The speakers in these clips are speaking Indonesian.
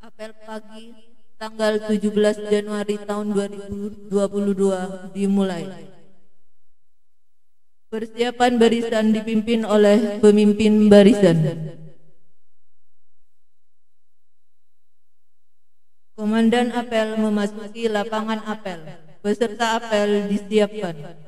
Apel pagi tanggal 17 Januari tahun 2022 dimulai. Persiapan barisan dipimpin oleh pemimpin barisan. Komandan apel memasuki lapangan apel. Peserta apel disiapkan.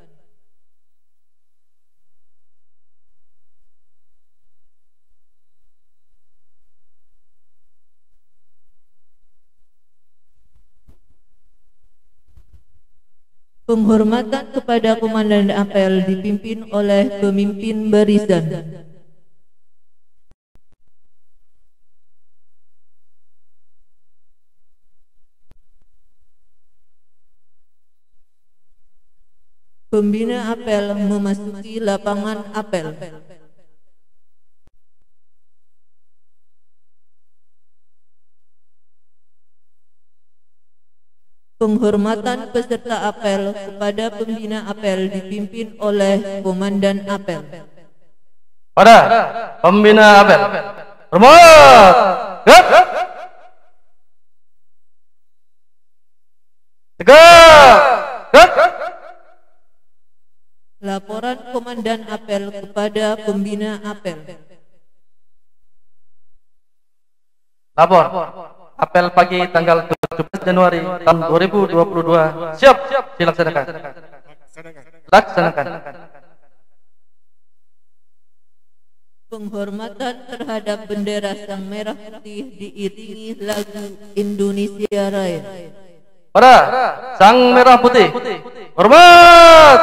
Penghormatan kepada komandan apel dipimpin oleh pemimpin barisan. Pembina apel memasuki lapangan apel. Penghormatan peserta apel kepada pembina apel dipimpin oleh komandan apel. Pada pembina apel, hormat. Tegak. Laporan komandan apel kepada pembina apel. Lapor. Apel pagi tanggal 17 Januari tahun 2022. Siap, dilaksanakan. Laksanakan. Penghormatan terhadap bendera Sang Merah Putih diiringi lagu Indonesia Raya. Pada Sang Merah Putih, hormat.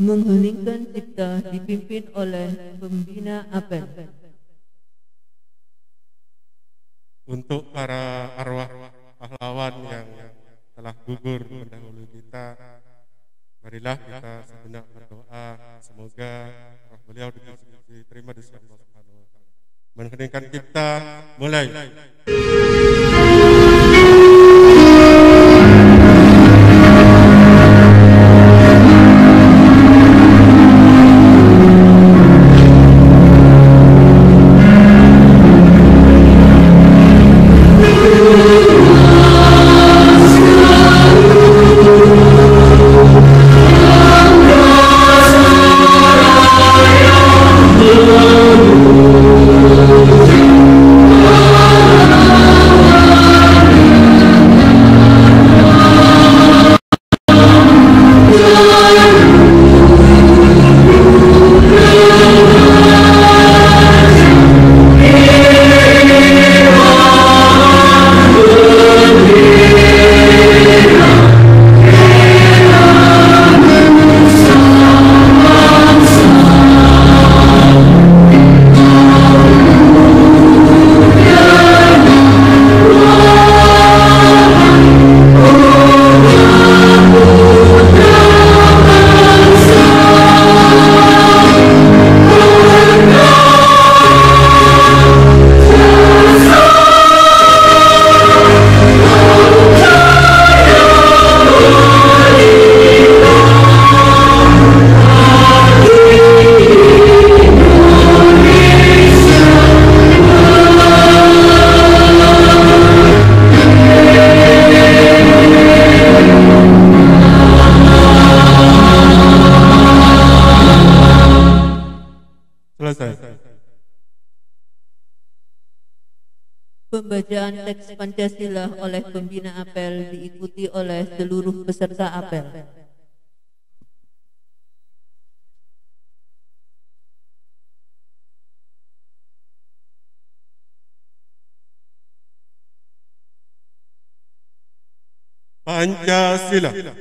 Mengheningkan cipta dipimpin oleh pembina apel. Untuk para arwah pahlawan yang telah gugur mendahului kita, marilah kita sejenak berdoa semoga roh beliau diterima di sisi Allah Subhanahu wa taala. Mengheningkan cipta, mulai. Pembacaan teks Pancasila oleh pembina apel diikuti oleh seluruh peserta apel. Pancasila. 1.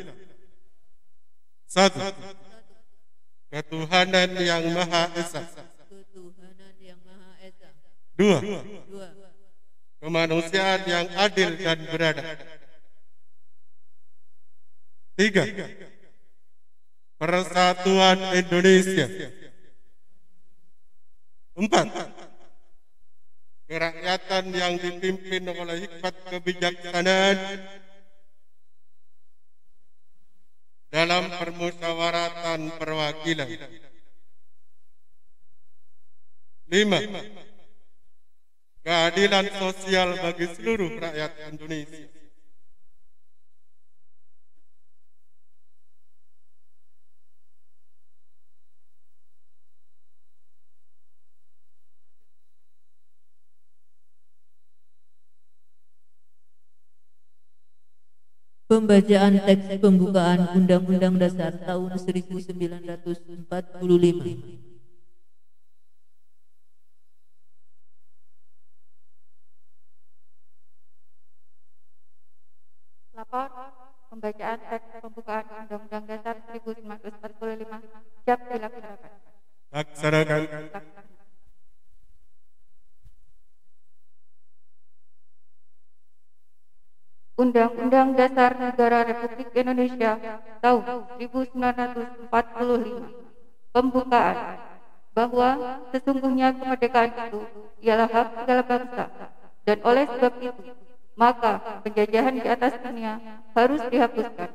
Ketuhanan yang Maha Esa. Ketuhanan yang Maha Esa. 2. 2. Kemanusiaan yang adil dan beradab. 3. Persatuan Indonesia. 4. Kerakyatan yang dipimpin oleh hikmat kebijaksanaan dalam permusyawaratan perwakilan. 5. Keadilan sosial bagi seluruh rakyat Indonesia. Pembacaan teks pembukaan Undang-Undang Dasar tahun 1945. Lapor pembacaan teks pembukaan Undang-Undang Dasar 1945 siap dilaksanakan. Laksanakan. Undang-Undang Dasar Negara Republik Indonesia tahun 1945. Pembukaan bahwa sesungguhnya kemerdekaan itu ialah hak segala bangsa, dan oleh sebab itu maka penjajahan di atas dunia harus dihapuskan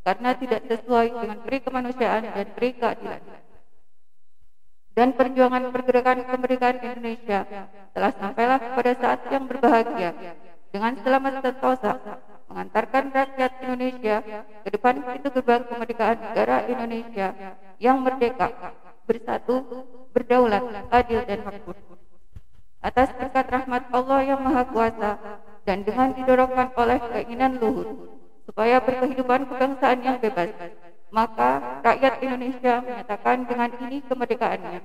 karena tidak sesuai dengan peri kemanusiaan dan peri keadilan. Dan perjuangan pergerakan kemerdekaan Indonesia telah sampailah pada saat yang berbahagia dengan selamat sentosa mengantarkan rakyat Indonesia ke depan pintu gerbang kemerdekaan negara Indonesia yang merdeka, bersatu, berdaulat, adil dan makmur. Atas berkat rahmat Allah yang Maha Kuasa dan dengan didorongkan oleh keinginan luhur supaya berkehidupan kebangsaan yang bebas, maka rakyat Indonesia menyatakan dengan ini kemerdekaannya.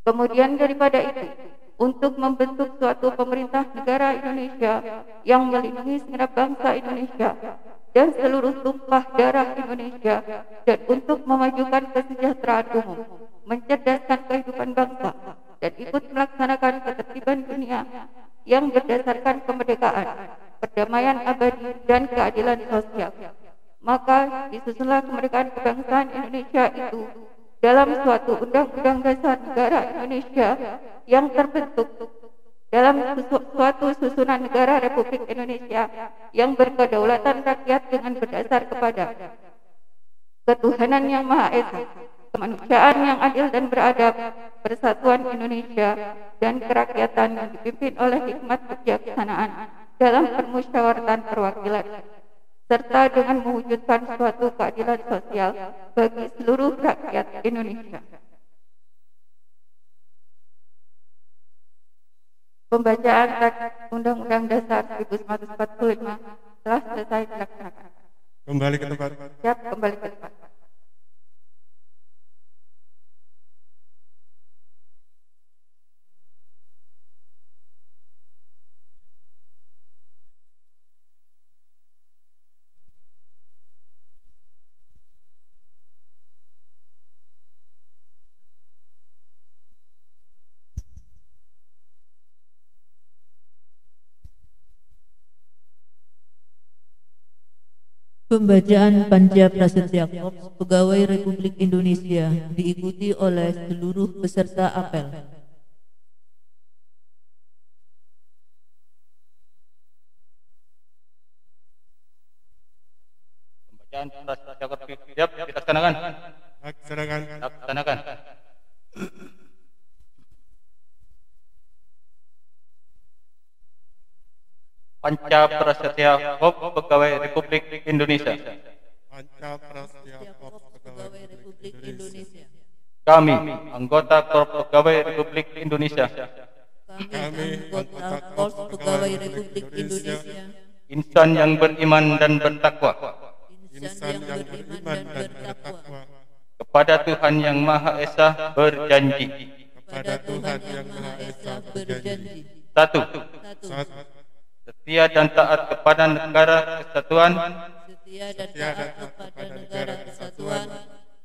Kemudian daripada itu, untuk membentuk suatu pemerintah negara Indonesia yang melindungi segenap bangsa Indonesia dan seluruh tumpah darah Indonesia, dan untuk memajukan kesejahteraan umum, mencerdaskan kehidupan bangsa, dan ikut melaksanakan ketertiban dunia yang berdasarkan kemerdekaan, perdamaian abadi, dan keadilan sosial. Maka disusunlah kemerdekaan kebangsaan Indonesia itu dalam suatu Undang-Undang Dasar Negara Indonesia yang terbentuk dalam suatu susunan negara Republik Indonesia yang berkedaulatan rakyat dengan berdasar kepada ketuhanan yang Maha Esa, kemanusiaan yang adil dan beradab, persatuan Indonesia, dan kerakyatan yang dipimpin oleh hikmat kebijaksanaan dalam permusyawaratan perwakilan, serta dengan mewujudkan suatu keadilan sosial bagi seluruh rakyat Indonesia. Pembacaan teks Undang-Undang Dasar 1945 telah selesai dilaksanakan. Kembali ke tempat. Siap, kembali ke tempat. Pembacaan Panja Prasetya Korps Pegawai Republik Indonesia diikuti oleh seluruh peserta apel. Pembacaan Prasetya Korps siap dilaksanakan. Laksanakan. Laksanakan. Panca Prasetya Korps Pegawai Republik Indonesia. Panca Prasetya Korps Pegawai Republik Indonesia. Kami, anggota Korps Pegawai Republik Indonesia, anggota Korps Pegawai Republik Indonesia, insan yang beriman dan bertakwa insan yang beriman dan bertakwa kepada Tuhan Yang Maha Esa berjanji. kepada Tuhan Yang Maha Esa berjanji. Satu, Satu, setia dan taat kepada negara kesatuan Setia dan taat kepada negara kesatuan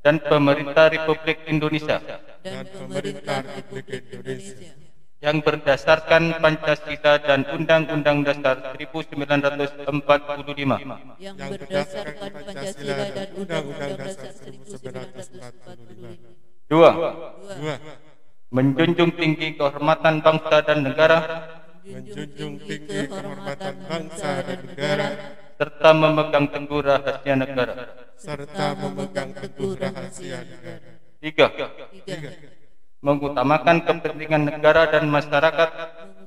dan pemerintah Republik Indonesia dan pemerintah Republik Indonesia yang berdasarkan Pancasila dan Undang-Undang Dasar 1945. yang berdasarkan Pancasila dan Undang-Undang Dasar 1945. Dua, dua, menjunjung tinggi kehormatan bangsa dan negara menjunjung tinggi kehormatan bangsa dan negara serta memegang teguh rahasia negara. serta memegang teguh rahasia negara. Tiga, Tiga, mengutamakan kepentingan negara dan masyarakat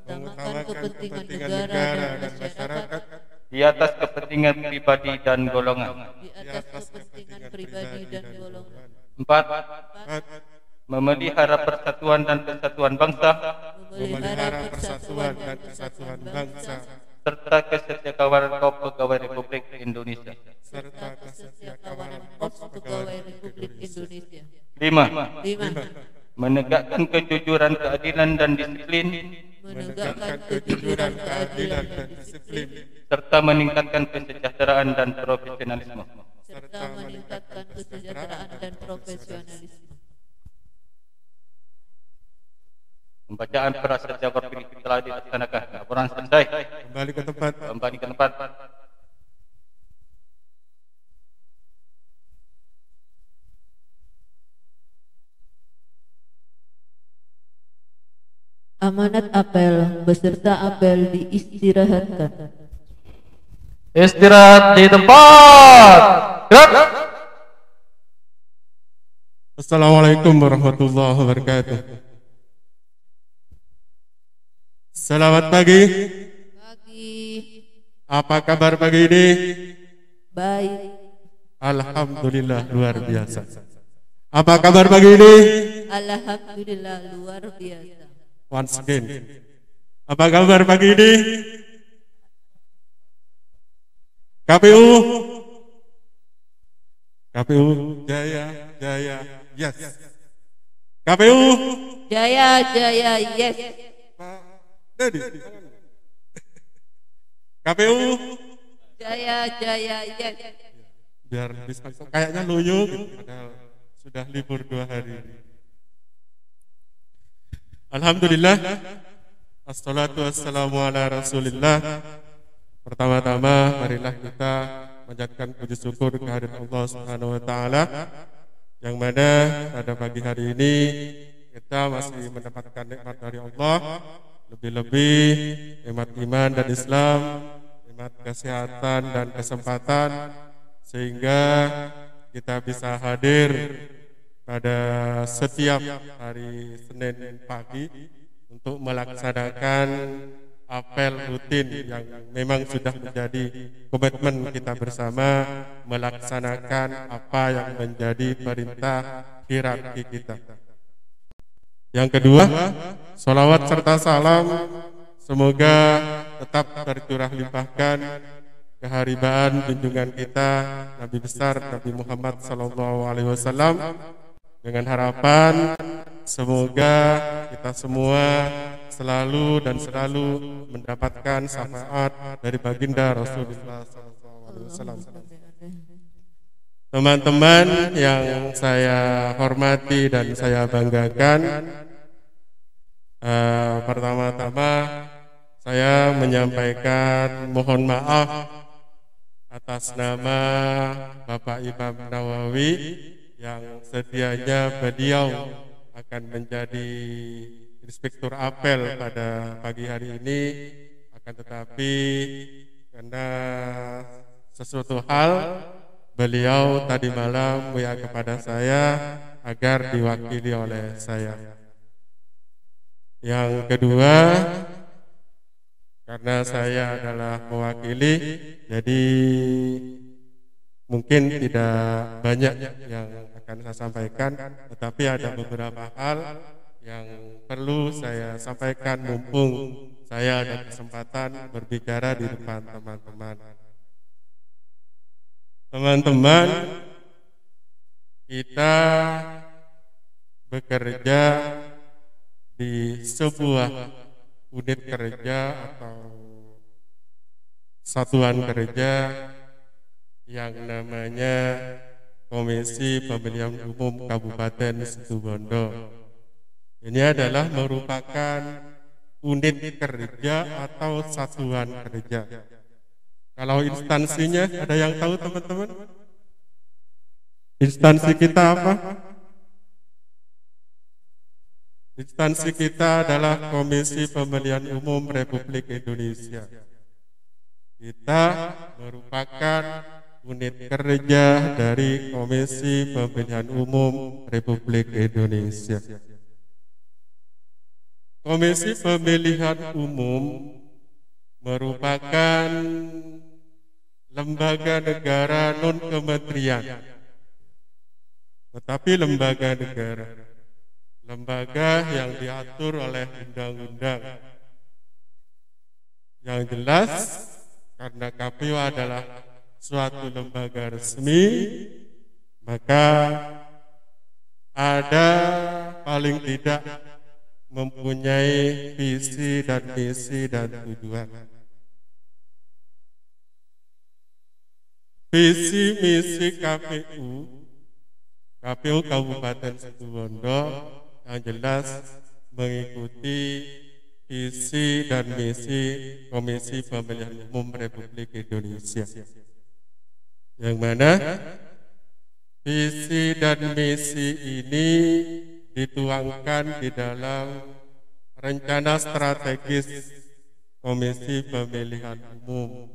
mengutamakan kepentingan negara dan masyarakat di atas kepentingan pribadi dan golongan. di atas kepentingan pribadi dan golongan. Empat, Empat, memelihara persatuan dan kesatuan bangsa memelihara persatuan dan kesatuan bangsa serta kesetiakawanan kaum pegawai Republik Indonesia. serta kesetiakawanan Korps Pegawai Republik Indonesia. Lima, 5. menegakkan kejujuran, keadilan dan disiplin Menegakkan kejujuran, keadilan dan disiplin serta meningkatkan kesejahteraan dan profesionalisme. serta meningkatkan kesejahteraan dan profesionalisme. Pembacaan prasaja korpri telah dilaksanakan. Laporan selesai. kembali ke tempat. Kembali ke tempat. Amanat apel beserta apel diistirahatkan. Istirahat di tempat. Gerak. Assalamualaikum warahmatullahi wabarakatuh. Selamat pagi. Pagi. Apa kabar pagi ini? Baik. Alhamdulillah luar biasa. Apa kabar pagi ini? Alhamdulillah luar biasa. Once again. Apa kabar pagi ini? KPU. KPU jaya jaya yes. KPU Jaya jaya yes. Pak Dedi. KPU Jaya jaya yes. biar bisa kayaknya loyo gitu, padahal sudah libur 2 hari. Alhamdulillah, assalatu wassalamu ala rasulillah. Pertama-tama marilah kita menjadikan puji syukur kehadirat Allah Subhanahu wa taala yang mana pada pagi hari ini kita masih mendapatkan nikmat dari Allah, lebih-lebih nikmat iman dan Islam, nikmat kesehatan dan kesempatan, sehingga kita bisa hadir pada setiap hari Senin pagi untuk melaksanakan apel rutin yang memang sudah menjadi komitmen kita bersama, melaksanakan apa yang menjadi perintah hierarki kita. Yang kedua, sholawat serta salam semoga tetap tercurah limpahkan keharibaan junjungan kita Nabi besar Nabi Muhammad SAW, dengan harapan semoga kita semua selalu dan selalu mendapatkan syafaat dari baginda Rasulullah SAW. Teman-teman yang saya hormati dan saya banggakan, pertama-tama saya menyampaikan mohon maaf atas nama Bapak Imam Nawawi yang sedianya beliau akan menjadi inspektur apel pada pagi hari ini, akan tetapi karena sesuatu hal beliau tadi malam WA kepada saya agar diwakili oleh saya. Yang kedua, karena saya adalah mewakili, jadi mungkin tidak banyak yang akan saya sampaikan, tetapi ada beberapa hal yang perlu saya sampaikan mumpung saya ada kesempatan berbicara di depan teman-teman. Teman-teman, kita bekerja di sebuah unit kerja atau satuan kerja yang namanya Komisi Pemilihan Umum Kabupaten Situbondo. Ini adalah merupakan unit kerja atau satuan kerja. Kalau instansinya ada yang tahu teman-teman? Instansi kita apa? Instansi kita adalah Komisi Pemilihan Umum Republik Indonesia. Kita merupakan unit kerja dari Komisi Pemilihan Umum Republik Indonesia. Komisi Pemilihan Umum merupakan lembaga negara non-kementerian, tetapi lembaga negara, lembaga yang diatur oleh undang-undang. Yang jelas, karena KPU adalah suatu lembaga resmi, maka ada paling tidak mempunyai visi dan misi dan tujuan. Visi misi KPU Kabupaten Situbondo yang jelas mengikuti visi dan misi Komisi Pemilihan Umum Republik Indonesia, yang mana visi dan misi ini dituangkan di dalam rencana strategis Komisi Pemilihan Umum.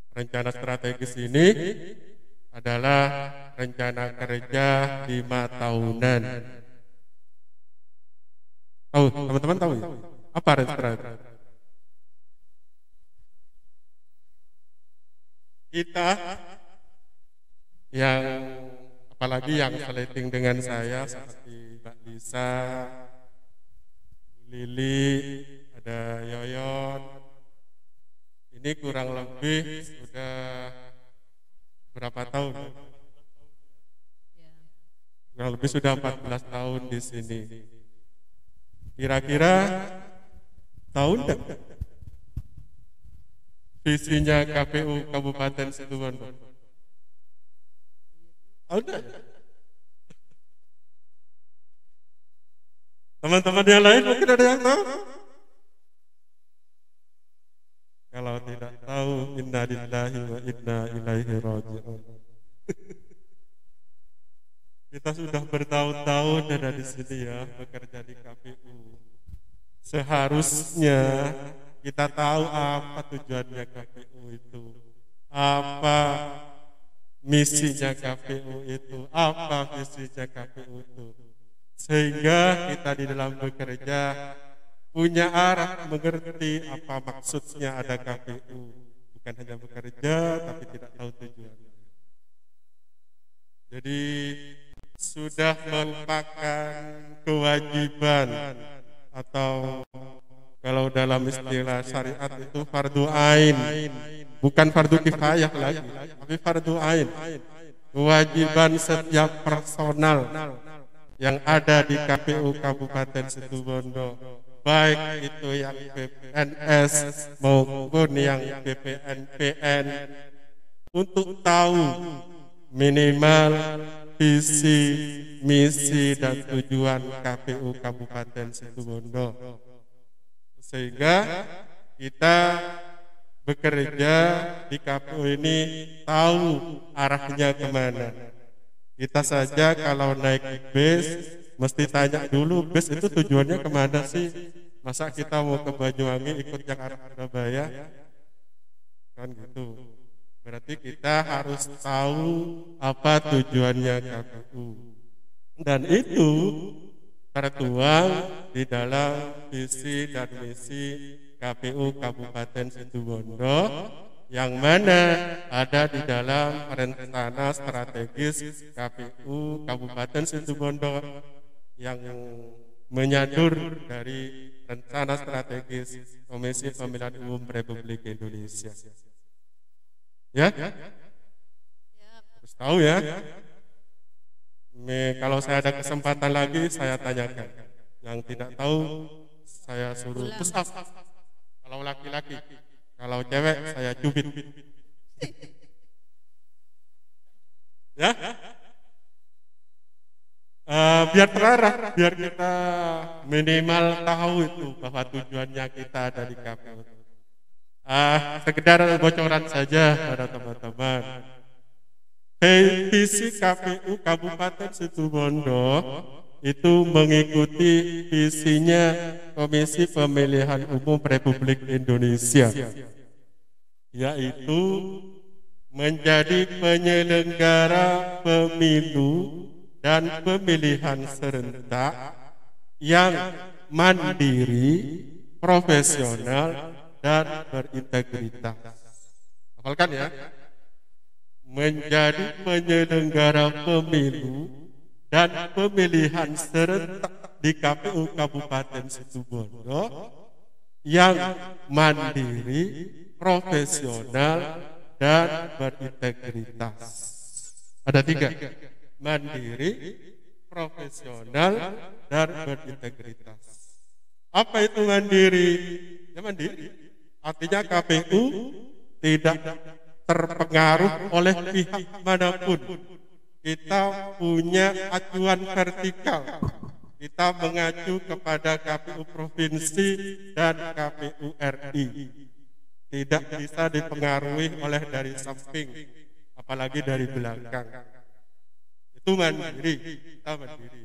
Rencana strategis ini adalah rencana kerja 5 tahunan. Tahu, teman-teman tahu ya? Apa rencana? Kita yang apalagi yang seleting dengan saya seperti Mbak Lisa, Lili, ada Yoyon. Ini kurang lebih sudah berapa tahun? Kurang lebih sudah 14 tahun di sini. Kira-kira tahu enggak visinya KPU Kabupaten Situbondo? Tahu enggak? Teman-teman yang lain mungkin ada yang tahu? Kalau tidak tahu, inna lillahi wa inna ilaihi raji'un. Kita sudah bertahun-tahun ada di sini ya, bekerja di KPU. Seharusnya kita tahu apa tujuannya KPU itu, apa misinya KPU itu, apa visinya KPU itu, sehingga kita di dalam bekerja punya arah, mengerti apa maksudnya ada KPU, bukan hanya bekerja tapi tidak tahu tujuannya. Jadi sudah merupakan kewajiban atau kalau dalam istilah syariat itu fardu ain, bukan fardu kifayah lagi, tapi fardu ain. Kewajiban setiap personal yang ada di KPU Kabupaten Situbondo, baik itu yang PNS maupun yang PPNPN, untuk tahu minimal visi, misi, dan tujuan KPU Kabupaten Situbondo, sehingga kita bekerja di KPU ini tahu arahnya kemana. Kita saja kalau naik bis mesti tanya dulu, bis itu tujuannya kemana sih? Masa kita mau ke Banyuwangi ikut yang arah Surabaya? Kan gitu. Berarti kita harus tahu apa tujuannya KPU, dan itu tertuang di dalam visi dan misi KPU Kabupaten Situbondo, yang mana ada di dalam rencana strategis KPU Kabupaten Situbondo yang menyadur dari rencana strategis Komisi Pemilihan Umum Republik Indonesia. Ya? Harus tahu ya. Kalau saya ada kesempatan lagi, saya tanyakan. Yang tidak tahu, saya suruh push up. Kalau laki-laki, kalau cewek, saya cubit. Ya? Biar terarah, biar kita minimal tahu itu bahwa tujuannya kita ada di KPU. Sekedar bocoran saja pada teman-teman. Visi KPU Kabupaten Situbondo itu mengikuti visinya Komisi Pemilihan Umum Republik Indonesia, yaitu menjadi penyelenggara pemilu dan pemilihan serentak yang mandiri, profesional, dan berintegritas. Hafalkan ya. Menjadi penyelenggara pemilu dan pemilihan serentak di KPU Kabupaten Situbondo yang mandiri, profesional, dan berintegritas. Ada 3. Mandiri, profesional, dan berintegritas. Apa itu mandiri? Ya mandiri. Artinya KPU tidak terpengaruh oleh pihak manapun. Kita punya acuan vertikal. Kita mengacu kepada KPU Provinsi dan KPU RI. Tidak bisa dipengaruhi oleh dari samping, apalagi dari belakang. Itu mandiri, kita mandiri.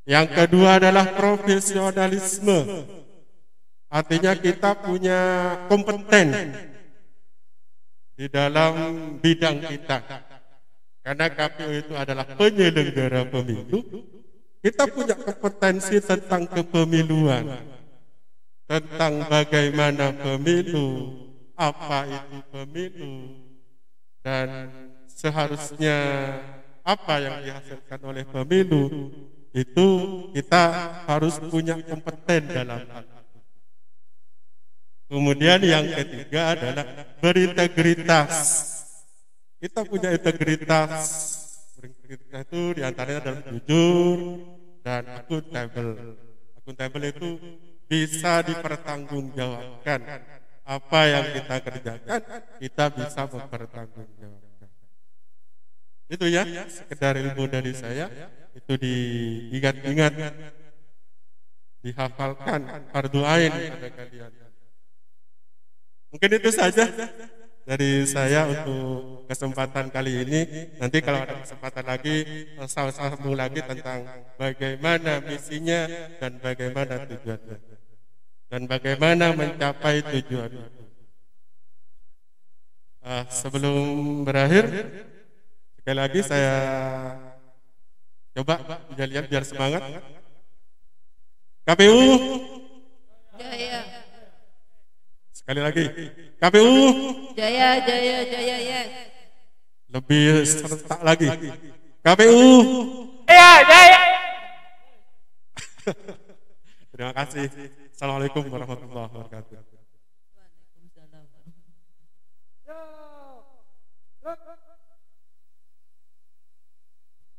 Yang kedua adalah profesionalisme. Artinya kita punya kompeten di dalam bidang kita. Karena KPU itu adalah penyelenggara pemilu, kita punya kompetensi tentang kepemiluan, tentang bagaimana pemilu, apa itu pemilu, dan seharusnya apa yang dihasilkan oleh pemilu, itu kita harus punya kompeten dalam hal itu. Kemudian yang ketiga adalah berintegritas. Kita punya integritas. Berintegritas itu diantaranya adalah jujur dan akuntabel. Akuntabel itu bisa dipertanggungjawabkan. Apa yang kita kerjakan, kita bisa mempertanggungjawabkan. Itu ya, sekedar ilmu dari saya. Itu diingat-ingat, dihafalkan, fardu ain pada kalian. Mungkin itu saja dari saya untuk kesempatan kali ini. Nanti kalau ada kesempatan lagi, sambung lagi tentang bagaimana misinya dan bagaimana tujuannya, dan bagaimana mencapai tujuan itu. Sebelum berakhir, sekali lagi saya coba lihat biar semangat. KPU Jaya. Sekali lagi, KPU Jaya, jaya, jaya, yes. Lebih serentak lagi, KPU Jaya. Terima kasih. Assalamualaikum warahmatullahi wabarakatuh.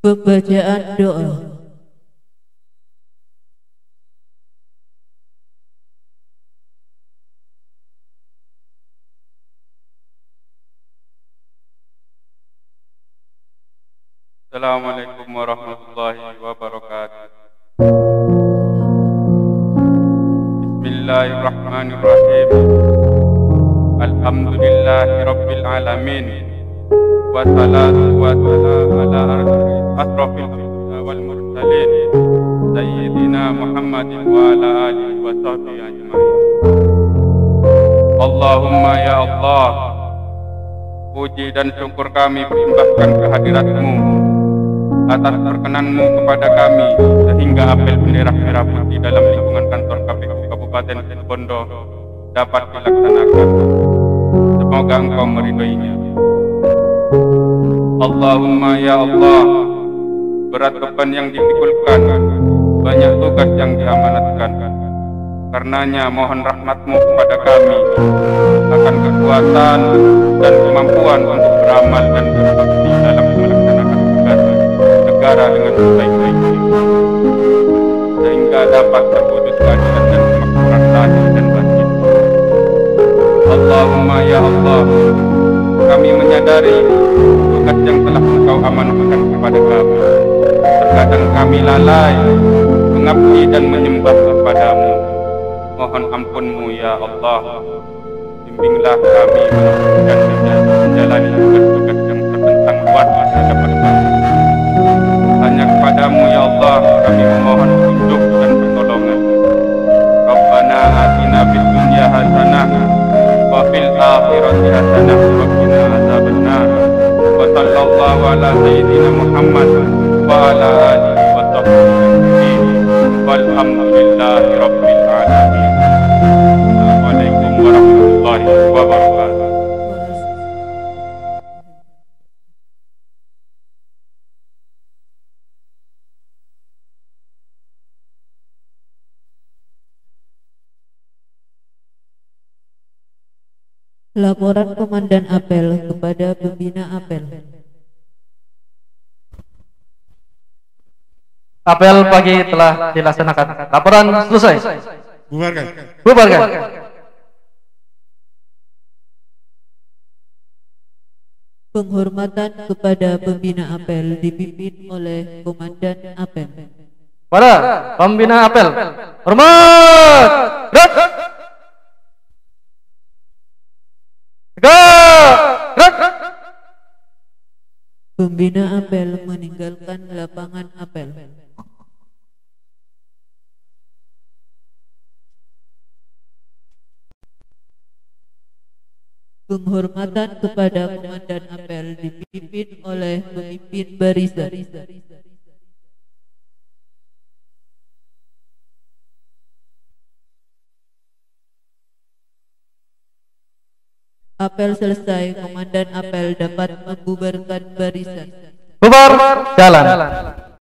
Pembacaan doa. Assalamualaikum warahmatullahi wabarakatuh. Bismillahirrahmanirrahim. Alhamdulillahi rabbil alamin. Wassalatu wassalamu ala asrofil anbiya wal mursalin Sayyidina Muhammadin wa ala alihi wa sahbihi ajma'in. Allahumma ya Allah, puji dan syukur kami persembahkan kehadirat-Mu atas perkenanmu kepada kami sehingga apel bendera merah putih dalam lingkungan kantor KPU Kabupaten Situbondo dapat dilaksanakan. Semoga Engkau meridhoinya. Allahumma ya Allah, berat beban yang dipikulkan banyak tugas yang diamanatkan. Karenanya mohon rahmat-Mu kepada kami akan kekuatan dan kemampuan untuk beramal dan berbakti dalam melaksanakan tugas negara dengan sebaik-baiknya, sehingga dapat terwujud keadilan dan kemakmuran lahir dan batin. Allahumma ya Allah, kami menyadari tugas yang telah Engkau amanahkan kepada kami. Terkadang kami lalai mengabdi dan menyembah kepadamu. Mohon ampun-Mu ya Allah. Bimbinglah kami dan menjalani tugas-tugas yang terbentang luas di hadapan kami. Hanya kepadamu ya Allah kami memohon petunjuk dan pertolongan. Rabbana atina fid dunya hasanah wa fil akhirati hasanah wa qina adzabannar. Wa sallallahu ala sayyidina Muhammad wa ala alihi wa sahbihi walhamdulillahi rabbil alamin. Assalamualaikum warahmatullahi wabarakatuh. Laporan Komandan Apel kepada Pembina Apel. Apel pagi telah dilaksanakan. Laporan selesai. Bubarkan. Bubarkan. Penghormatan kepada Pembina Apel dipimpin oleh Komandan Apel. Para pembina apel, hormat. Gerak. Gerak. Pembina Apel meninggalkan lapangan apel. Penghormatan kepada Komandan Apel dipimpin oleh pemimpin barisan. Apel selesai, Komandan Apel dapat membubarkan barisan. Bubar, jalan.